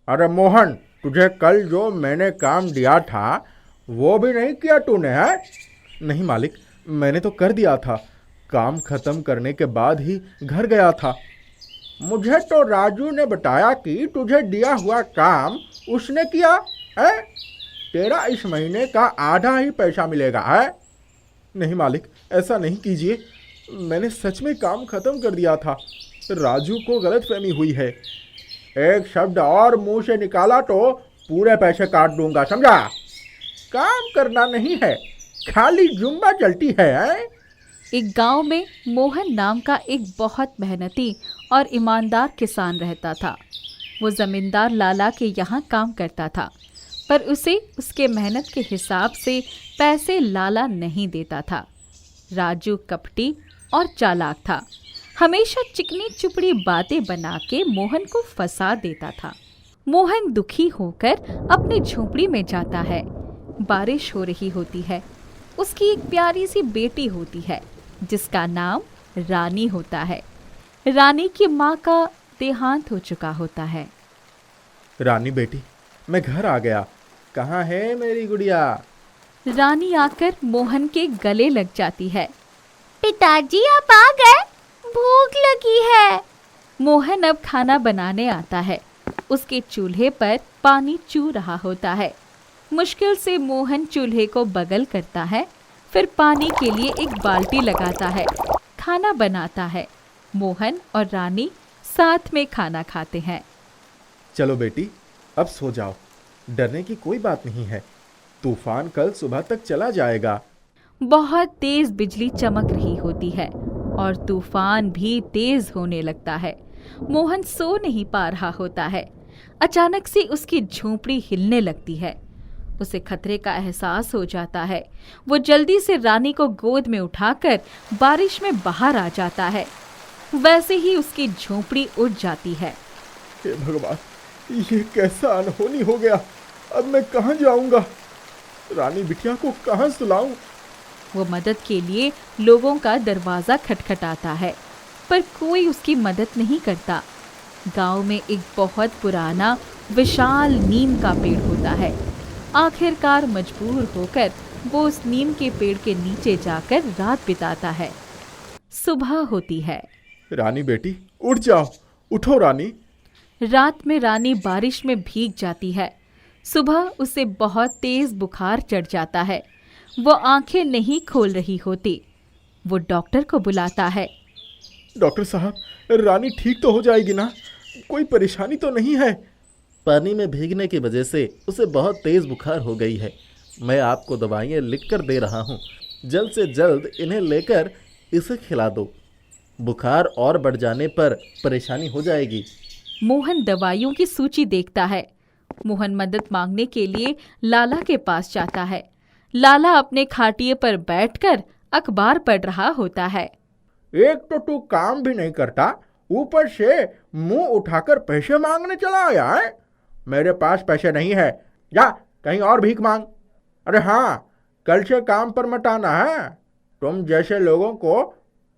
अरे मोहन, तुझे कल जो मैंने काम दिया था वो भी नहीं किया तूने, है? नहीं मालिक, मैंने तो कर दिया था। काम खत्म करने के बाद ही घर गया था। मुझे तो राजू ने बताया कि तुझे दिया हुआ काम उसने किया है। तेरा इस महीने का आधा ही पैसा मिलेगा, है? नहीं मालिक, ऐसा नहीं कीजिए। मैंने सच में काम खत्म कर दिया था। राजू को गलतफहमी हुई है। एक शब्द और मुंह से निकाला तो पूरे पैसे काट दूंगा, समझा? काम करना नहीं है, खाली जुम्बा चलती है? एक गांव में मोहन नाम का एक बहुत मेहनती और ईमानदार किसान रहता था। वो जमींदार लाला के यहाँ काम करता था, पर उसे उसके मेहनत के हिसाब से पैसे लाला नहीं देता था। राजू कपटी और चालाक था। हमेशा चिकनी चुपड़ी बातें बना के मोहन को फंसा देता था। मोहन दुखी होकर अपनी झोपड़ी में जाता है। बारिश हो रही होती है। उसकी एक प्यारी सी बेटी होती है जिसका नाम रानी होता है। रानी की माँ का देहांत हो चुका होता है। रानी बेटी, मैं घर आ गया। कहाँ है मेरी गुड़िया? रानी आकर मोहन के गले लग जाती है। पिताजी आप आ गए, भूख लगी है। मोहन अब खाना बनाने आता है। उसके चूल्हे पर पानी चू रहा होता है। मुश्किल से मोहन चूल्हे को बगल करता है, फिर पानी के लिए एक बाल्टी लगाता है, खाना बनाता है। मोहन और रानी साथ में खाना खाते हैं। चलो बेटी, अब सो जाओ। डरने की कोई बात नहीं है। तूफान कल सुबह तक चला जाएगा। बहुत तेज बिजली चमक रही होती है और तूफान भी तेज होने लगता है। मोहन सो नहीं पा रहा होता है। अचानक से उसकी झोंपड़ी हिलने लगती है। उसे खतरे का एहसास हो जाता है। वो जल्दी से रानी को गोद में उठाकर बारिश में बाहर आ जाता है। वैसे ही उसकी झोंपड़ी उड़ जाती है। हे भगवान, ये कैसा अनहोनी हो गया। अब मैं कहाँ जाऊंगा? रानी बिटिया को कहाँ सुलाऊं? वो मदद के लिए लोगों का दरवाजा खटखटाता है, पर कोई उसकी मदद नहीं करता। गांव में एक बहुत पुराना विशाल नीम का पेड़ होता है। आखिरकार मजबूर होकर वो उस नीम के पेड़ के नीचे जाकर रात बिताता है। सुबह होती है। रानी बेटी, उठ जाओ। उठो रानी। रात में रानी बारिश में भीग जाती है। सुबह उसे बहुत तेज बुखार चढ़ जाता है। वो आंखें नहीं खोल रही होती। वो डॉक्टर को बुलाता है। डॉक्टर साहब, रानी ठीक तो हो जाएगी ना? कोई परेशानी तो नहीं है? पानी में भीगने की वजह से उसे बहुत तेज़ बुखार हो गई है। मैं आपको दवाइयाँ लिख कर दे रहा हूँ। जल्द से जल्द इन्हें लेकर इसे खिला दो। बुखार और बढ़ जाने पर परेशानी हो जाएगी। मोहन दवाइयों की सूची देखता है। मोहन मदद मांगने के लिए लाला के पास जाता है। लाला अपने खाटिए पर बैठकर अखबार पढ़ रहा होता है। एक तो तू काम भी नहीं करता, ऊपर से मुंह उठाकर पैसे मांगने चला आया है? मेरे पास पैसे नहीं है, जा कहीं और भीख मांग। अरे हाँ, कल से काम पर मत आना है। तुम जैसे लोगों को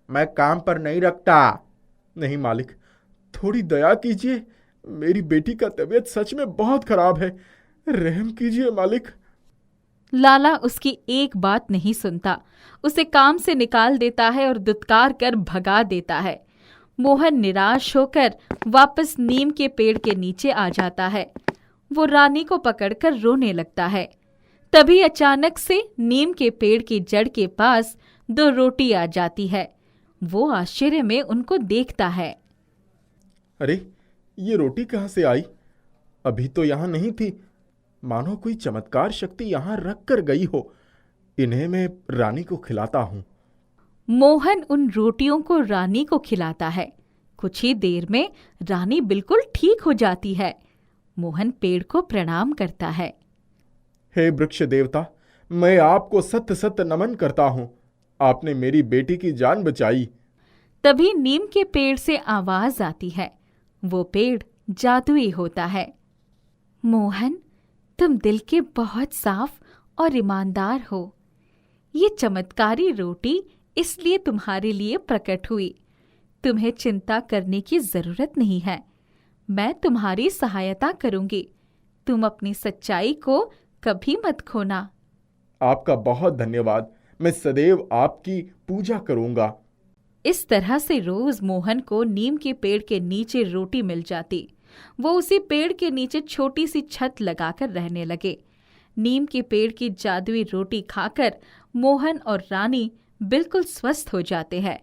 मैं काम पर नहीं रखता। नहीं मालिक, थोड़ी दया कीजिए। मेरी बेटी का तबीयत सच में बहुत खराब है। रहम कीजिए मालिक। लाला उसकी एक बात नहीं सुनता। उसे काम से निकाल देता है और दुत्कार कर भगा देता है। मोहन निराश होकर वापस नीम के पेड़ के नीचे आ जाता है। वो रानी को पकड़कर रोने लगता है। तभी अचानक से नीम के पेड़ की जड़ के पास 2 रोटी आ जाती है। वो आश्चर्य में उनको देखता है। अरे, ये रोटी कहाँ से आई? अभी तो यहाँ नहीं थी। मानो कोई चमत्कार शक्ति यहाँ रख कर गई हो। इन्हें मैं रानी को खिलाता हूँ। मोहन उन रोटियों को रानी को खिलाता है। कुछ ही देर में रानी बिल्कुल ठीक हो जाती है। मोहन पेड़ को प्रणाम करता है। हे वृक्ष देवता, मैं आपको सत्य सत्य नमन करता हूँ। आपने मेरी बेटी की जान बचाई। तभी नीम के पेड़ से आवाज आती है। वो पेड़ जादुई होता है। मोहन, तुम दिल के बहुत साफ और ईमानदार हो। ये चमत्कारी रोटी इसलिए तुम्हारे लिए प्रकट हुई। तुम्हें चिंता करने की जरूरत नहीं है। मैं तुम्हारी सहायता करूंगी। तुम अपनी सच्चाई को कभी मत खोना। आपका बहुत धन्यवाद। मैं सदैव आपकी पूजा करूंगा। इस तरह से रोज मोहन को नीम के पेड़ के नीचे रोटी मिल जाती। वो उसी पेड़ के नीचे छोटी सी छत लगाकर रहने लगे। नीम के पेड़ की जादुई रोटी खाकर मोहन और रानी बिल्कुल स्वस्थ हो जाते हैं।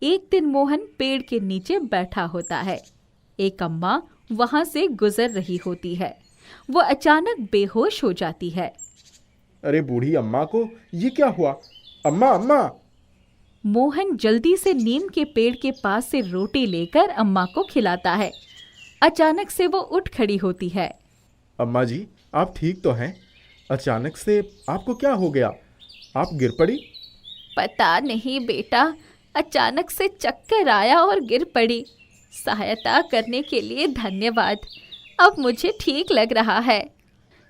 एक दिन मोहन पेड़ के नीचे बैठा होता है। एक अम्मा वहां से गुजर रही होती है। वो अचानक बेहोश हो जाती है। अरे बूढ़ी अम्मा को ये क्या हुआ? अम्मा अम्मा! मोहन जल्दी से नीम के पेड़ के पास से रोटी लेकर अम्मा को खिलाता है। अचानक से वो उठ खड़ी होती है। अम्मा जी, आप ठीक तो हैं? अचानक से आपको क्या हो गया? आप गिर पड़ी? पता नहीं बेटा, अचानक से चक्कर आया और गिर पड़ी। सहायता करने के लिए धन्यवाद। अब मुझे ठीक लग रहा है।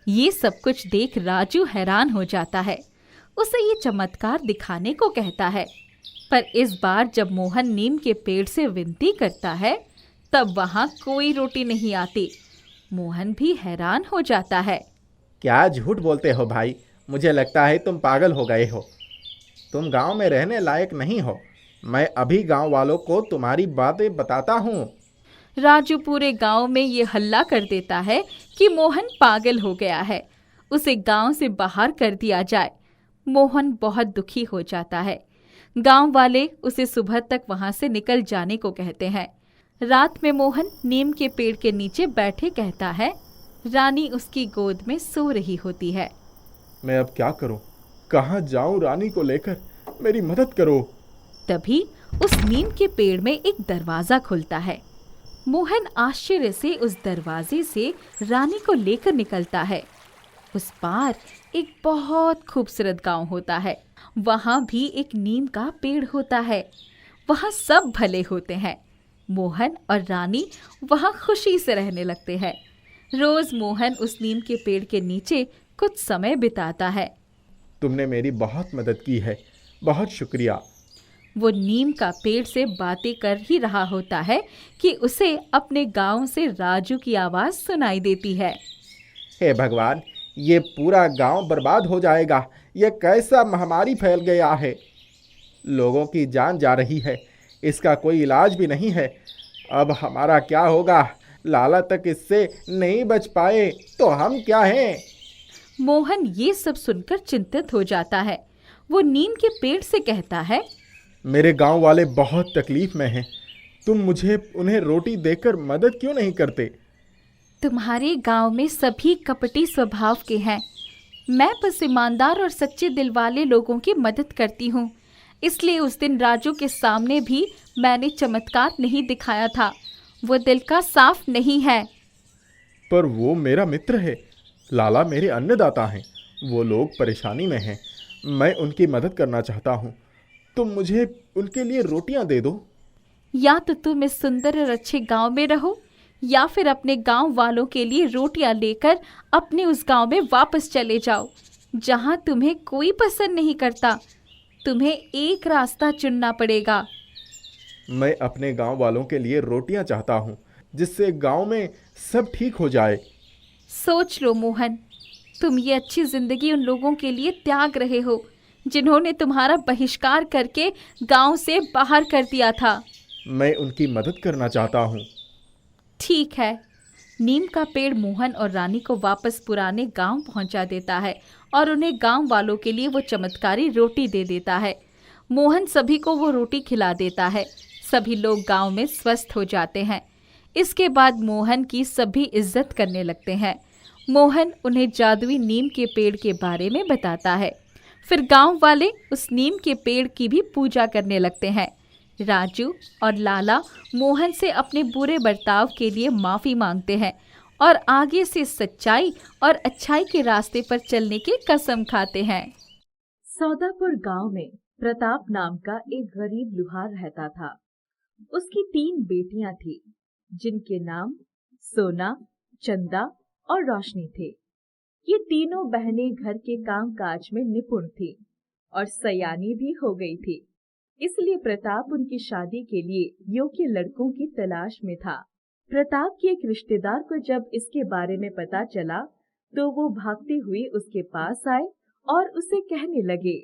ये सब कुछ देख राजू हैरान हो जाता है। उसे ये चमत्कार दिखाने को कहता है। पर इस बार जब मोहन नीम के पेड़ से विनती करता है, तब वहां कोई रोटी नहीं आती। मोहन भी हैरान हो जाता है। क्या झूठ बोलते हो भाई? मुझे लगता है तुम पागल हो गए हो। तुम गांव में रहने लायक नहीं हो। मैं अभी गांव वालों को तुम्हारी बातें बताता हूँ। राजू पूरे गांव में ये हल्ला कर देता है कि मोहन पागल हो गया है, उसे गांव से बाहर कर दिया जाए। मोहन बहुत दुखी हो जाता है। गांव वाले उसे सुबह तक वहां से निकल जाने को कहते हैं। रात में मोहन नीम के पेड़ के नीचे बैठे कहता है। रानी उसकी गोद में सो रही होती है। मैं अब क्या करूं? कहाँ जाऊं रानी को लेकर? मेरी मदद करो। तभी उस नीम के पेड़ में एक दरवाजा खुलता है। मोहन आश्चर्य से उस दरवाजे से रानी को लेकर निकलता है। उस पार एक बहुत खूबसूरत गांव होता है। वहां भी एक नीम का पेड़ होता है। वहां सब भले होते हैं। मोहन और रानी वहां खुशी से रहने लगते हैं। रोज मोहन उस नीम के पेड़ के नीचे कुछ समय बिताता है। तुमने मेरी बहुत मदद की है। बहुत शुक्रिया। वो नीम का पेड़ से बातें कर ही रहा होता है कि उसे अपने गांव से राजू की आवाज सुनाई देती है। हे भगवान, ये पूरा गांव बर्बाद हो जाएगा। ये कैसा महामारी फैल गया है। लोगों की जान जा रही है। इसका कोई इलाज भी नहीं है। अब हमारा क्या होगा? लाला तक इससे नहीं बच पाए तो हम क्या हैं? मोहन ये सब सुनकर चिंतित हो जाता है। वो नीम के पेड़ से कहता है। मेरे गांव वाले बहुत तकलीफ में हैं। तुम मुझे उन्हें रोटी देकर मदद क्यों नहीं करते? तुम्हारे गांव में सभी कपटी स्वभाव के हैं। मैं बस ईमानदार और सच्चे दिल वाले लोगों की मदद करती हूँ। इसलिए उस दिन राजू के सामने भी मैंने चमत्कार नहीं दिखाया था। वो दिल का साफ नहीं है। पर वो मेरा मित्र है। लाला मेरे अन्नदाता हैं। वो लोग परेशानी में हैं। मैं उनकी मदद करना चाहता हूँ। तुम मुझे उनके लिए रोटियां दे दो। या तो तुम इस सुंदर और अच्छे गांव में रहो, या फिर अपने गांव वालों के लिए रोटियां लेकर अपने उस गांव में वापस चले जाओ जहां तुम्हें कोई पसंद नहीं करता। तुम्हें एक रास्ता चुनना पड़ेगा। मैं अपने गांव वालों के लिए रोटियां चाहता हूँ, जिससे गांव में सब ठीक हो जाए। सोच लो मोहन, तुम ये अच्छी जिंदगी उन लोगों के लिए त्याग रहे हो जिन्होंने तुम्हारा बहिष्कार करके गांव से बाहर कर दिया था। मैं उनकी मदद करना चाहता हूँ। ठीक है। नीम का पेड़ मोहन और रानी को वापस पुराने गांव पहुंचा देता है और उन्हें गांव वालों के लिए वो चमत्कारी रोटी दे देता है। मोहन सभी को वो रोटी खिला देता है। सभी लोग गांव में स्वस्थ हो जाते हैं। इसके बाद मोहन की सभी इज्जत करने लगते हैं। मोहन उन्हें जादुई नीम के पेड़ के बारे में बताता है। फिर गांव वाले उस नीम के पेड़ की भी पूजा करने लगते हैं। राजू और लाला मोहन से अपने बुरे बर्ताव के लिए माफी मांगते हैं और आगे से सच्चाई और अच्छाई के रास्ते पर चलने की कसम खाते हैं। सौदापुर गांव में प्रताप नाम का एक गरीब लुहार रहता था। उसकी 3 बेटियां थी, जिनके नाम सोना, चंदा और रोशनी थे। ये तीनों बहनें घर के काम काज में निपुण थी और सयानी भी हो गई थी। इसलिए प्रताप उनकी शादी के लिए योग्य लड़कों की तलाश में था। प्रताप के एक रिश्तेदार को जब इसके बारे में पता चला तो वो भागते हुए उसके पास आए और उसे कहने लगे,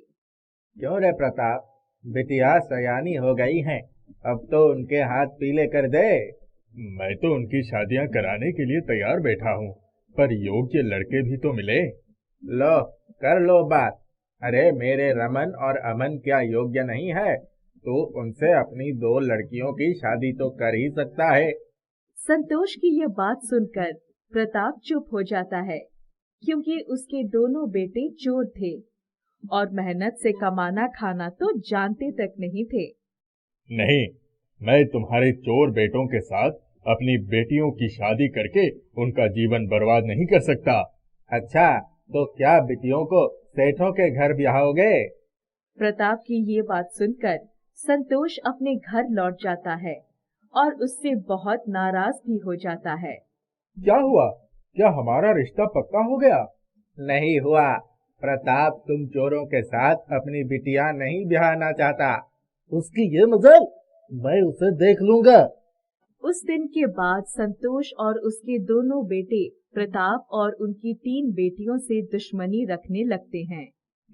क्यों रे प्रताप, बिटिया सयानी हो गई हैं, अब तो उनके हाथ पीले कर दे। मैं तो उनकी शादियां कराने के लिए तैयार बैठा हूँ, पर योग्य लड़के भी तो मिले। लो कर लो बात। अरे मेरे रमन और अमन क्या योग्य नहीं है? तो उनसे अपनी 2 लड़कियों की शादी तो कर ही सकता है। संतोष की यह बात सुनकर प्रताप चुप हो जाता है, क्योंकि उसके दोनों बेटे चोर थे और मेहनत से कमाना खाना तो जानते तक नहीं थे। नहीं, मैं तुम्हारे चोर बेटों के साथ अपनी बेटियों की शादी करके उनका जीवन बर्बाद नहीं कर सकता। अच्छा, तो क्या बिटियों को सेठों के घर ब्याहोगे? प्रताप की ये बात सुनकर संतोष अपने घर लौट जाता है और उससे बहुत नाराज भी हो जाता है। क्या हुआ? क्या हमारा रिश्ता पक्का हो गया? नहीं हुआ। प्रताप तुम चोरों के साथ अपनी बिटिया नहीं ब्याहना चाहता। उसकी ये मजाल, मैं उसे देख लूंगा। उस दिन के बाद संतोष और उसके दोनों बेटे प्रताप और उनकी 3 बेटियों से दुश्मनी रखने लगते हैं।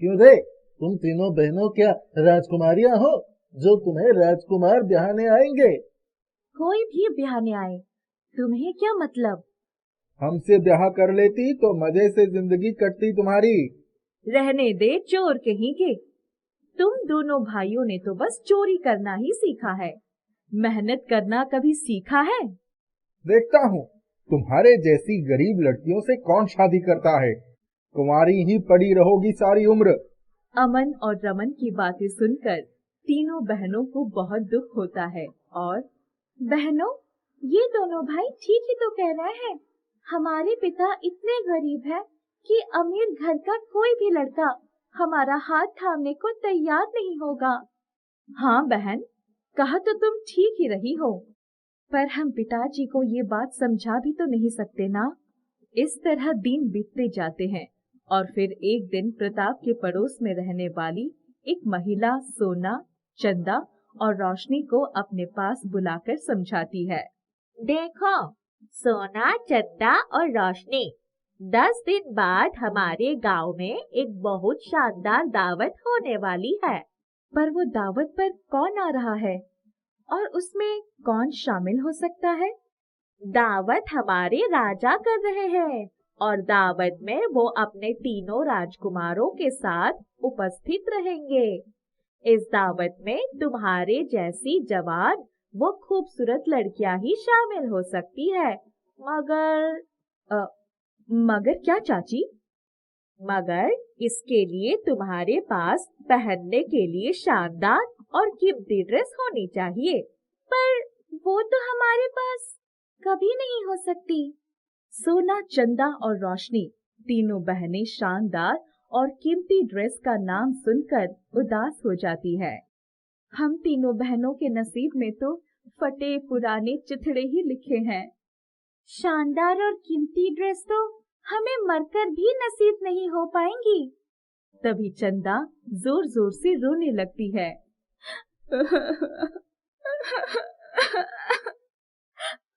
क्यों रे, तुम तीनों बहनों क्या राजकुमारियां हो जो तुम्हें राजकुमार ब्याहने आएंगे? कोई भी ब्याहने आए, तुम्हें क्या मतलब? हमसे ब्याह कर लेती तो मजे से जिंदगी कटती तुम्हारी। रहने दे चोर कहीं के। तुम दोनों भाइयों ने तो बस चोरी करना ही सीखा है, मेहनत करना कभी सीखा है? देखता हूँ तुम्हारे जैसी गरीब लड़कियों से कौन शादी करता है। कुंवारी ही पड़ी रहोगी सारी उम्र। अमन और रमन की बातें सुनकर तीनों बहनों को बहुत दुख होता है और बहनों, ये दोनों भाई ठीक ही तो कह रहे हैं। हमारे पिता इतने गरीब हैं कि अमीर घर का कोई भी लड़का हमारा हाथ थामने को तैयार नहीं होगा। हाँ बहन, कहा तो तुम ठीक ही रही हो, पर हम पिताजी को ये बात समझा भी तो नहीं सकते ना। इस तरह दिन बीतते जाते हैं और फिर एक दिन प्रताप के पड़ोस में रहने वाली एक महिला सोना, चंदा और रोशनी को अपने पास बुलाकर समझाती है। देखो सोना, चंदा और रोशनी, 10 दिन बाद हमारे गांव में एक बहुत शानदार दावत होने वाली है। पर वो दावत पर कौन आ रहा है और उसमें कौन शामिल हो सकता है? दावत हमारे राजा कर रहे हैं और दावत में वो अपने तीनों राजकुमारों के साथ उपस्थित रहेंगे। इस दावत में तुम्हारे जैसी जवान वो खूबसूरत लड़कियां ही शामिल हो सकती है, मगर क्या चाची? मगर इसके लिए तुम्हारे पास पहनने के लिए शानदार और कीमती ड्रेस होनी चाहिए। पर वो तो हमारे पास कभी नहीं हो सकती। सोना, चंदा और रोशनी तीनों बहनें शानदार और कीमती ड्रेस का नाम सुनकर उदास हो जाती है। हम तीनों बहनों के नसीब में तो फटे पुराने चिथड़े ही लिखे हैं। शानदार और कीमती ड्रेस तो हमें मरकर भी नसीब नहीं हो पाएंगी। तभी चंदा जोर जोर से रोने लगती है।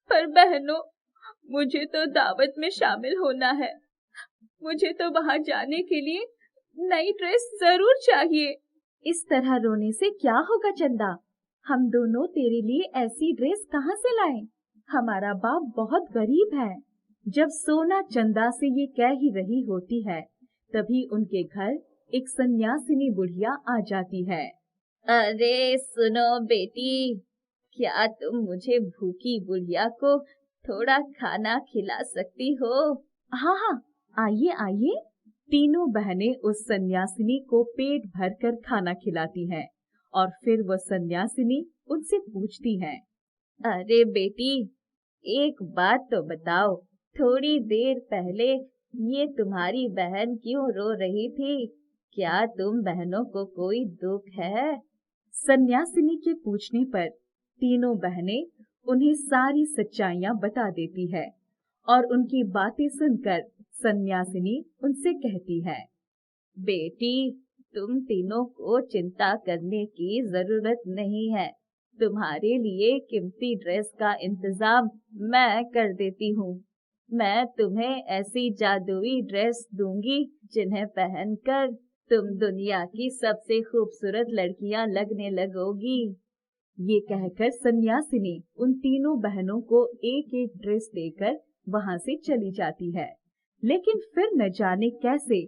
पर बहनों, मुझे तो दावत में शामिल होना है। मुझे तो वहां जाने के लिए नई ड्रेस जरूर चाहिए। इस तरह रोने से क्या होगा चंदा? हम दोनों तेरे लिए ऐसी ड्रेस कहाँ से लाएं? हमारा बाप बहुत गरीब है। जब सोना चंदा से ये कह ही रही होती है, तभी उनके घर एक सन्यासिनी बुढ़िया आ जाती है। अरे सुनो बेटी, क्या तुम मुझे भूखी बुढ़िया को थोड़ा खाना खिला सकती हो? हाँ हाँ, आइए आइए। तीनों बहनें उस सन्यासिनी को पेट भरकर खाना खिलाती हैं और फिर वो सन्यासिनी उनसे पूछती है, अरे बेटी, एक बात तो बताओ, थोड़ी देर पहले ये तुम्हारी बहन क्यों रो रही थी? क्या तुम बहनों को कोई दुख है? सन्यासिनी के पूछने पर तीनों बहनें उन्हें सारी सच्चाइयां बता देती है और उनकी बातें सुनकर सन्यासिनी उनसे कहती है, बेटी, तुम तीनों को चिंता करने की जरूरत नहीं है। तुम्हारे लिए कीमती ड्रेस का इंतजाम मैं कर देती हूँ। मैं तुम्हें ऐसी जादुई ड्रेस दूंगी जिन्हें पहनकर तुम दुनिया की सबसे खूबसूरत लड़कियां लगने लगोगी। ये कहकर सन्यासिनी उन तीनों बहनों को एक एक ड्रेस देकर वहां से चली जाती है। लेकिन फिर न जाने कैसे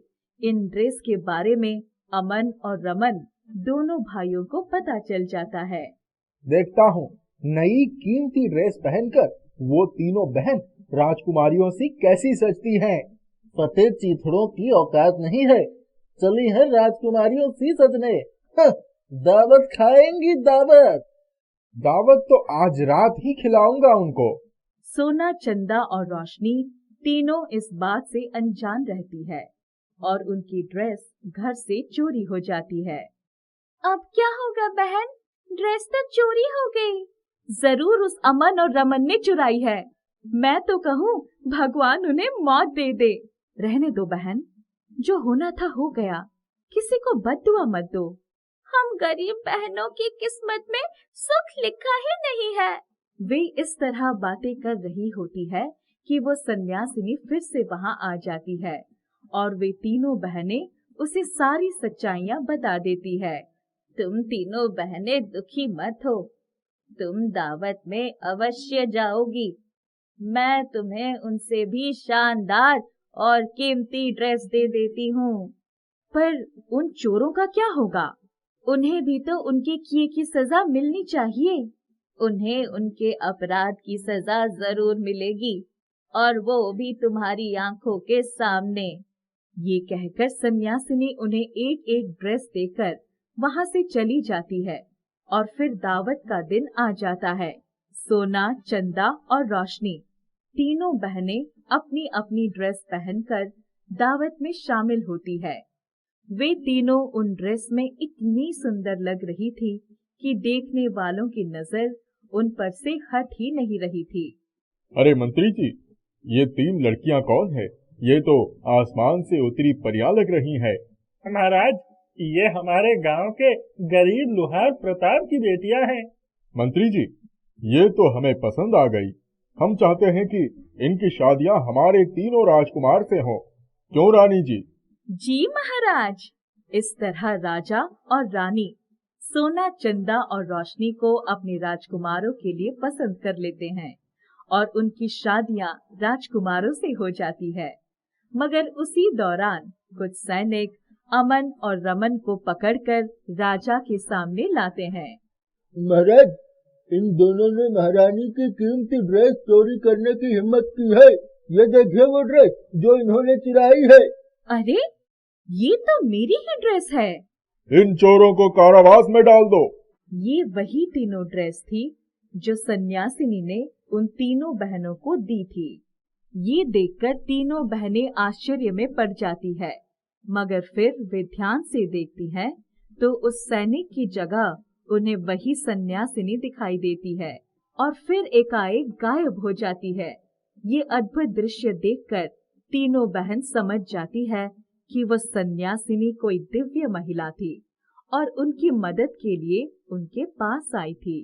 इन ड्रेस के बारे में अमन और रमन दोनों भाइयों को पता चल जाता है। देखता हूँ नई कीमती ड्रेस पहनकर वो तीनों बहन राजकुमारियों सी कैसी सजती हैं। फटे चीथड़ों की औकात नहीं है, चली है राजकुमारियों सी सजने। दावत खाएंगी दावत। दावत तो आज रात ही खिलाऊंगा उनको। सोना, चंदा और रोशनी तीनों इस बात से अनजान रहती है और उनकी ड्रेस घर से चोरी हो जाती है। अब क्या होगा बहन? ड्रेस तो चोरी हो गई। जरूर उस अमन और रमन ने चुराई है। मैं तो कहूँ भगवान उन्हें मौत दे दे। रहने दो बहन, जो होना था हो गया, किसी को बद्दुआ मत दो। हम गरीब बहनों की किस्मत में सुख लिखा ही नहीं है। वे इस तरह बातें कर रही होती है कि वो सन्यासिनी फिर से वहां आ जाती है और वे तीनों बहनें उसे सारी सच्चाइयां बता देती है। तुम तीनों बहनें दुखी मत हो, तुम दावत में अवश्य जाओगी। मैं तुम्हें उनसे भी शानदार और कीमती ड्रेस दे देती हूँ। पर उन चोरों का क्या होगा? उन्हें भी तो उनके किए की सजा मिलनी चाहिए। उन्हें उनके अपराध की सजा जरूर मिलेगी और वो भी तुम्हारी आंखों के सामने। ये कहकर सन्यासिनी उन्हें एक एक ड्रेस देकर वहां से चली जाती है और फिर दावत का दिन आ जाता है। सोना, चंदा और रोशनी तीनों बहनें अपनी अपनी ड्रेस पहनकर दावत में शामिल होती है। वे तीनों उन ड्रेस में इतनी सुंदर लग रही थी कि देखने वालों की नजर उन पर से हट ही नहीं रही थी। अरे मंत्री जी, ये 3 लड़कियां कौन है? ये तो आसमान से उतरी परियां लग रही हैं। महाराज, ये हमारे गांव के गरीब लुहार प्रताप की बेटियां हैं। मंत्री जी, ये तो हमें पसंद आ गई। हम चाहते हैं कि इनकी शादियां हमारे तीनों राजकुमार से हों। क्यों रानी जी? जी महाराज। इस तरह राजा और रानी सोना, चंदा और रोशनी को अपने राजकुमारों के लिए पसंद कर लेते हैं और उनकी शादियां राजकुमारों से हो जाती है। मगर उसी दौरान कुछ सैनिक अमन और रमन को पकड़कर राजा के सामने लाते हैं। महाराज, इन दोनों ने महारानी की कीमती ड्रेस चोरी करने की हिम्मत की है। ये देखिए वो ड्रेस जो इन्होंने चुराई है। अरे, ये तो मेरी ही ड्रेस है। इन चोरों को कारावास में डाल दो। ये वही तीनों ड्रेस थी जो सन्यासिनी ने उन तीनों बहनों को दी थी। ये देखकर तीनों बहनें आश्चर्य में पड़ जाती है, मगर फिर वे ध्यान से देखती हैं तो उस सैनिक की जगह उन्हें वही सन्यासिनी दिखाई देती है और फिर एकाएक गायब हो जाती है। ये अद्भुत दृश्य देखकर तीनों बहन समझ जाती है कि वह सन्यासिनी कोई दिव्य महिला थी और उनकी मदद के लिए उनके पास आई थी।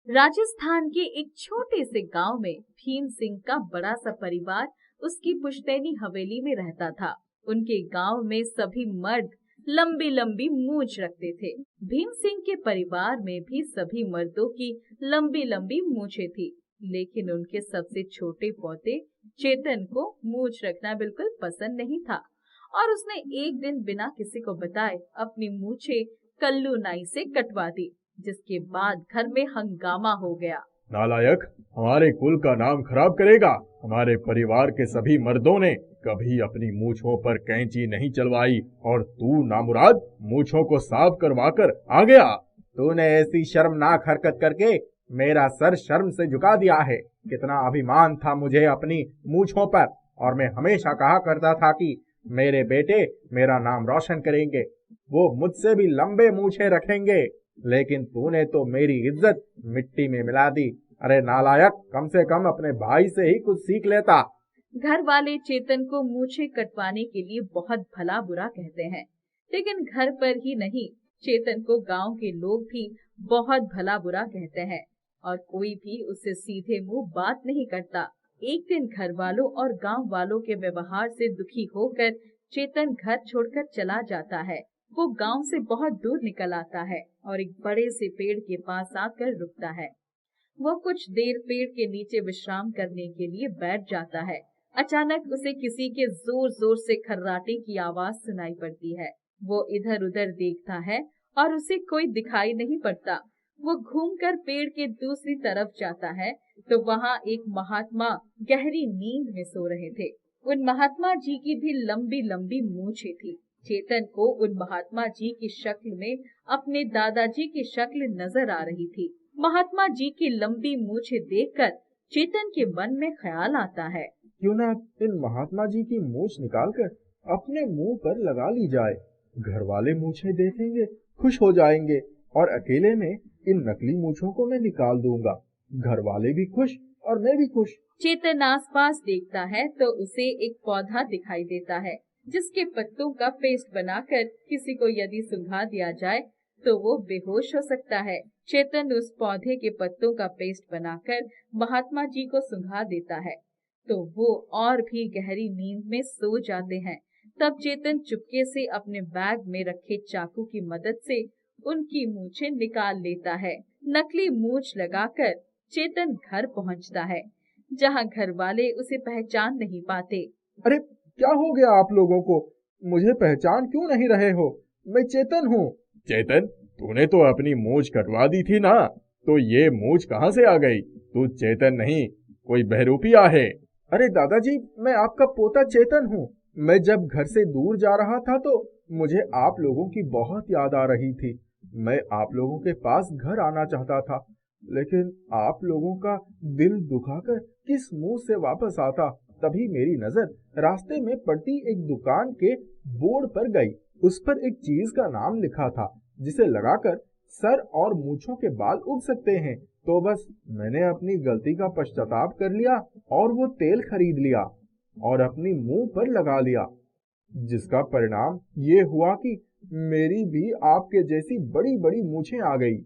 राजस्थान के एक छोटे से गांव में भीम सिंह का बड़ा सा परिवार उसकी पुश्तैनी हवेली में रहता था। उनके गांव में सभी मर्द लंबी लंबी मूंछ रखते थे। भीम सिंह के परिवार में भी सभी मर्दों की लंबी लंबी मूंछें थी, लेकिन उनके सबसे छोटे पोते चेतन को मूंछ रखना बिल्कुल पसंद नहीं था और उसने एक दिन बिना किसी को बताए अपनी मूंछें कल्लू नाई से कटवा दी, जिसके बाद घर में हंगामा हो गया। नालायक, हमारे कुल का नाम खराब करेगा। हमारे परिवार के सभी मर्दों ने कभी अपनी मूंछों पर कैंची नहीं चलवाई और तू नामुराद मूंछों को साफ करवाकर आ गया। तूने ऐसी शर्मनाक हरकत करके मेरा सर शर्म से झुका दिया है। कितना अभिमान था मुझे अपनी मूंछों पर, और मैं हमेशा कहा करता था कि मेरे बेटे मेरा नाम रोशन करेंगे, वो मुझसे भी लंबे मूंछें रखेंगे, लेकिन तूने तो मेरी इज्जत मिट्टी में मिला दी। अरे नालायक, कम से कम अपने भाई से ही कुछ सीख लेता। घर वाले चेतन को मूंछें कटवाने के लिए बहुत भला बुरा कहते हैं, लेकिन घर पर ही नहीं चेतन को गांव के लोग भी बहुत भला बुरा कहते हैं और कोई भी उससे सीधे मुंह बात नहीं करता। एक दिन घर वालों और गांव वालों के व्यवहार से दुखी होकर चेतन घर छोड़कर चला जाता है। वो गांव से बहुत दूर निकल आता है और एक बड़े से पेड़ के पास आकर रुकता है। वो कुछ देर पेड़ के नीचे विश्राम करने के लिए बैठ जाता है। अचानक उसे किसी के जोर जोर से खर्राटे की आवाज सुनाई पड़ती है। वो इधर उधर देखता है और उसे कोई दिखाई नहीं पड़ता। वो घूमकर पेड़ के दूसरी तरफ जाता है तो वहाँ एक महात्मा गहरी नींद में सो रहे थे। उन महात्मा जी की भी लंबी लंबी मूंछें थी। चेतन को उन महात्मा जी की शक्ल में अपने दादाजी की शक्ल नजर आ रही थी। महात्मा जी की लंबी मूंछें देखकर चेतन के मन में ख्याल आता है, क्यों ना इन महात्मा जी की मूछ निकालकर अपने मुंह पर लगा ली जाए। घर वाले मूछें देखेंगे, खुश हो जाएंगे और अकेले में इन नकली मूछों को मैं निकाल दूंगा। घर वाले भी खुश और मैं भी खुश। चेतन आसपास देखता है तो उसे एक पौधा दिखाई देता है जिसके पत्तों का पेस्ट बनाकर किसी को यदि सुंघा दिया जाए तो वो बेहोश हो सकता है। चेतन उस पौधे के पत्तों का पेस्ट बनाकर महात्मा जी को सुंघा देता है तो वो और भी गहरी नींद में सो जाते हैं। तब चेतन चुपके से अपने बैग में रखे चाकू की मदद से उनकी मूछें निकाल लेता है। नकली मूछ लगाकर चेतन घर पहुंचता है जहां घर वाले उसे पहचान नहीं पाते। अरे क्या हो गया आप लोगों को? मुझे पहचान क्यों नहीं रहे हो? मैं चेतन हूँ। चेतन, तूने तो अपनी मूछ कटवा दी थी ना, तो ये मूछ कहाँ से आ गई? तू चेतन नहीं, कोई बहरूपिया है। अरे दादाजी, मैं आपका पोता चेतन हूँ। मैं जब घर से दूर जा रहा था तो मुझे आप लोगों की बहुत याद आ रही थी। मैं आप लोगों के पास घर आना चाहता था, लेकिन आप लोगों का दिल दुखाकर किस मुंह से वापस आता। तभी मेरी नजर रास्ते में पड़ती एक दुकान के बोर्ड पर गई। उस पर एक चीज का नाम लिखा था जिसे लगाकर सर और मूंछों के बाल उग सकते हैं। तो बस मैंने अपनी गलती का पश्चाताप कर लिया और वो तेल खरीद लिया और अपनी मुंह पर लगा लिया, जिसका परिणाम ये हुआ कि मेरी भी आपके जैसी बड़ी बड़ी मूछें आ गई।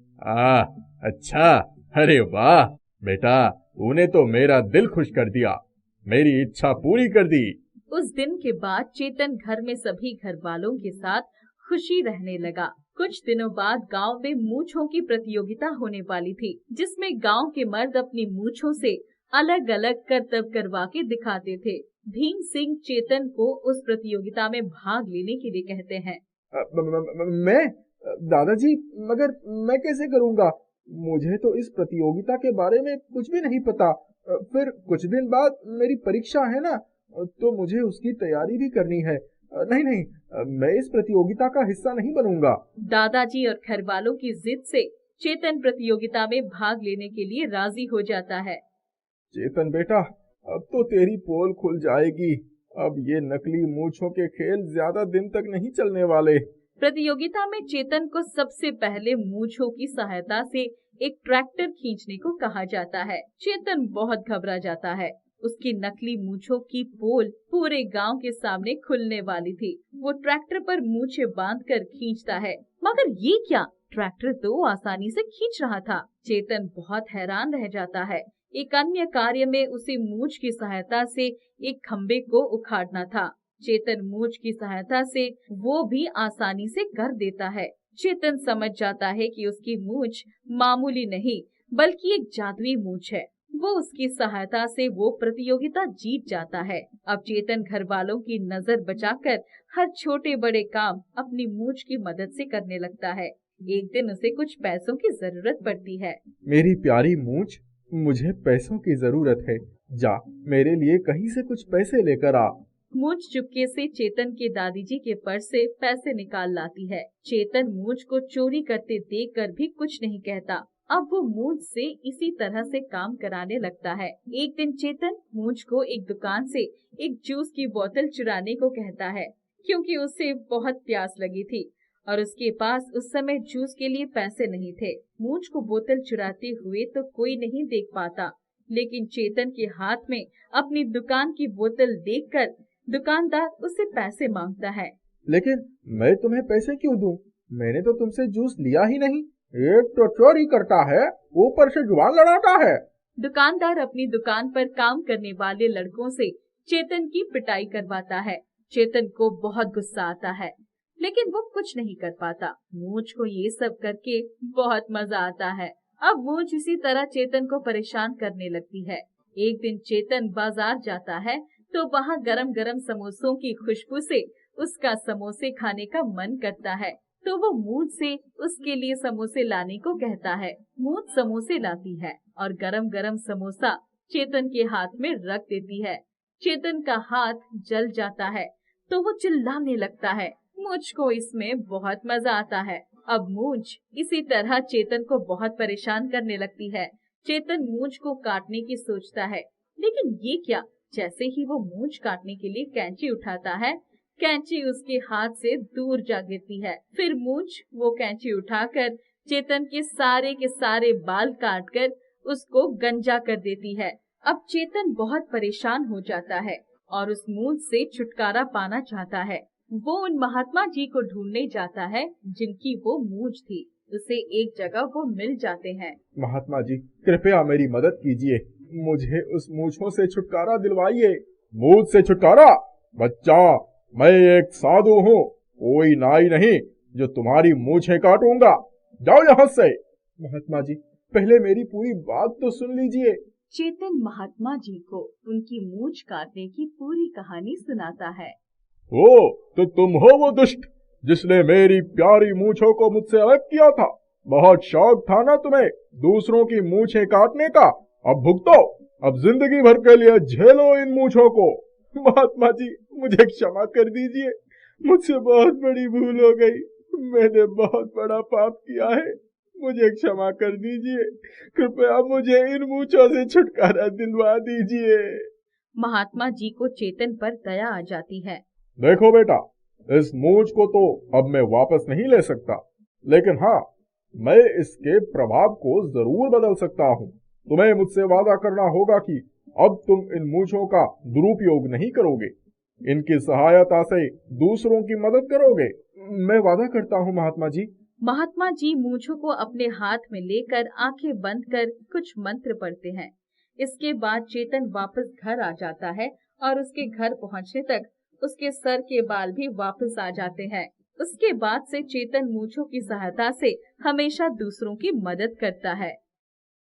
अच्छा, अरे वाह बेटा, तूने तो मेरा दिल खुश कर दिया, मेरी इच्छा पूरी कर दी। उस दिन के बाद चेतन घर में सभी घर वालों के साथ खुशी रहने लगा। कुछ दिनों बाद गांव में मूंछों की प्रतियोगिता होने वाली थी, जिसमें गांव के मर्द अपनी मूंछों से अलग अलग करतब करवा के दिखाते थे। भीम सिंह चेतन को उस प्रतियोगिता में भाग लेने के लिए कहते हैं। मैं? दादाजी, मगर मैं कैसे करूँगा? मुझे तो इस प्रतियोगिता के बारे में कुछ भी नहीं पता। फिर कुछ दिन बाद मेरी परीक्षा है ना, तो मुझे उसकी तैयारी भी करनी है। नहीं, मैं इस प्रतियोगिता का हिस्सा नहीं बनूंगा। दादाजी और घर वालों की जिद से चेतन प्रतियोगिता में भाग लेने के लिए राजी हो जाता है। चेतन बेटा, अब तो तेरी पोल खुल जाएगी। अब ये नकली मूंछों के खेल ज्यादा दिन तक नहीं चलने वाले। प्रतियोगिता में चेतन को सबसे पहले मूंछों की सहायता से एक ट्रैक्टर खींचने को कहा जाता है। चेतन बहुत घबरा जाता है। उसकी नकली मूंछों की पोल पूरे गांव के सामने खुलने वाली थी। वो ट्रैक्टर पर मूंछें बांधकर खींचता है, मगर ये क्या, ट्रैक्टर तो आसानी से खींच रहा था। चेतन बहुत हैरान रह जाता है। एक अन्य कार्य में उसे मूंछ की सहायता से एक खंबे को उखाड़ना था। चेतन मूंछ की सहायता से वो भी आसानी से कर देता है। चेतन समझ जाता है कि उसकी मूंछ मामूली नहीं बल्कि एक जादुई मूंछ है। वो उसकी सहायता से वो प्रतियोगिता जीत जाता है। अब चेतन घर वालों की नजर बचाकर हर छोटे बड़े काम अपनी मूंछ की मदद से करने लगता है। एक दिन उसे कुछ पैसों की जरूरत पड़ती है। मेरी प्यारी मूंछ, मुझे पैसों की जरूरत है। जा, मेरे लिए कहीं से कुछ पैसे लेकर आ। मूंछ चुपके से चेतन के दादीजी के पर्स से पैसे निकाल लाती है। चेतन मूंछ को चोरी करते देखकर भी कुछ नहीं कहता। अब वो मूंछ से इसी तरह से काम कराने लगता है। एक दिन चेतन मूंछ को एक दुकान से एक जूस की बोतल चुराने को कहता है, क्योंकि उसे बहुत प्यास लगी थी और उसके पास उस समय जूस के लिए पैसे नहीं थे। मूंछ को बोतल चुराते हुए तो कोई नहीं देख पाता, लेकिन चेतन के हाथ में अपनी दुकान की बोतल देखकर दुकानदार उससे पैसे मांगता है। लेकिन मैं तुम्हें पैसे क्यों दूं? मैंने तो तुमसे जूस लिया ही नहीं। एक तो चोरी करता है, ऊपर से जुबान लड़ाता है। दुकानदार अपनी दुकान पर काम करने वाले लड़कों से चेतन की पिटाई करवाता है। चेतन को बहुत गुस्सा आता है, लेकिन वो कुछ नहीं कर पाता। मूंछ को ये सब करके बहुत मजा आता है। अब मूंछ इसी तरह चेतन को परेशान करने लगती है। एक दिन चेतन बाजार जाता है तो वहाँ गरम गरम समोसों की खुशबू से उसका समोसे खाने का मन करता है, तो वो मूंछ से उसके लिए समोसे लाने को कहता है। मूंछ समोसे लाती है और गरम गरम समोसा चेतन के हाथ में रख देती है। चेतन का हाथ जल जाता है तो वो चिल्लाने लगता है। मूंछ को इसमें बहुत मजा आता है। अब मूंछ इसी तरह चेतन को बहुत परेशान करने लगती है। चेतन मूंछ को काटने की सोचता है, लेकिन ये क्या, जैसे ही वो मूंछ काटने के लिए कैंची उठाता है, कैंची उसके हाथ से दूर जा गिरती है। फिर मूंछ वो कैंची उठाकर चेतन के सारे बाल काटकर उसको गंजा कर देती है। अब चेतन बहुत परेशान हो जाता है और उस मूंछ से छुटकारा पाना चाहता है। वो उन महात्मा जी को ढूंढने जाता है जिनकी वो मूंछ थी। उसे एक जगह वो मिल जाते हैं। महात्मा जी, कृपया मेरी मदद कीजिए, मुझे उस मूंछों से छुटकारा दिलवाइए। मूंछ से छुटकारा? बच्चा, मैं एक साधु हूँ, कोई नाई नहीं जो तुम्हारी मूंछें काटूंगा। जाओ यहाँ से। महात्मा जी, पहले मेरी पूरी बात तो सुन लीजिए। चेतन महात्मा जी को उनकी मूंछ काटने की पूरी कहानी सुनाता है। ओ, तो तुम हो वो दुष्ट जिसने मेरी प्यारी मूंछों को मुझसे अलग किया था। बहुत शौक था ना तुम्हें दूसरों की मूंछें काटने का। अब भुगतो, अब जिंदगी भर के लिए झेलो इन मूंछों को। महात्मा जी, मुझे क्षमा कर दीजिए, मुझसे बहुत बड़ी भूल हो गई। मैंने बहुत बड़ा पाप किया है, मुझे क्षमा कर दीजिए। कृपया मुझे इन मूंछों से छुटकारा दिलवा दीजिए। महात्मा जी को चेतन पर दया आ जाती है। देखो बेटा, इस मूंछ को तो अब मैं वापस नहीं ले सकता, लेकिन हाँ, मैं इसके प्रभाव को जरूर बदल सकता हूँ। तुम्हें मुझसे वादा करना होगा कि अब तुम इन मूंछों का दुरुपयोग नहीं करोगे, इनकी सहायता से दूसरों की मदद करोगे। मैं वादा करता हूँ महात्मा जी। महात्मा जी मूंछों को अपने हाथ में लेकर आंखें बंद कर कुछ मंत्र पढ़ते हैं। इसके बाद चेतन वापस घर आ जाता है और उसके घर पहुंचने तक उसके सर के बाल भी वापस आ जाते हैं। उसके बाद से चेतन मूंछों की सहायता से हमेशा दूसरों की मदद करता है।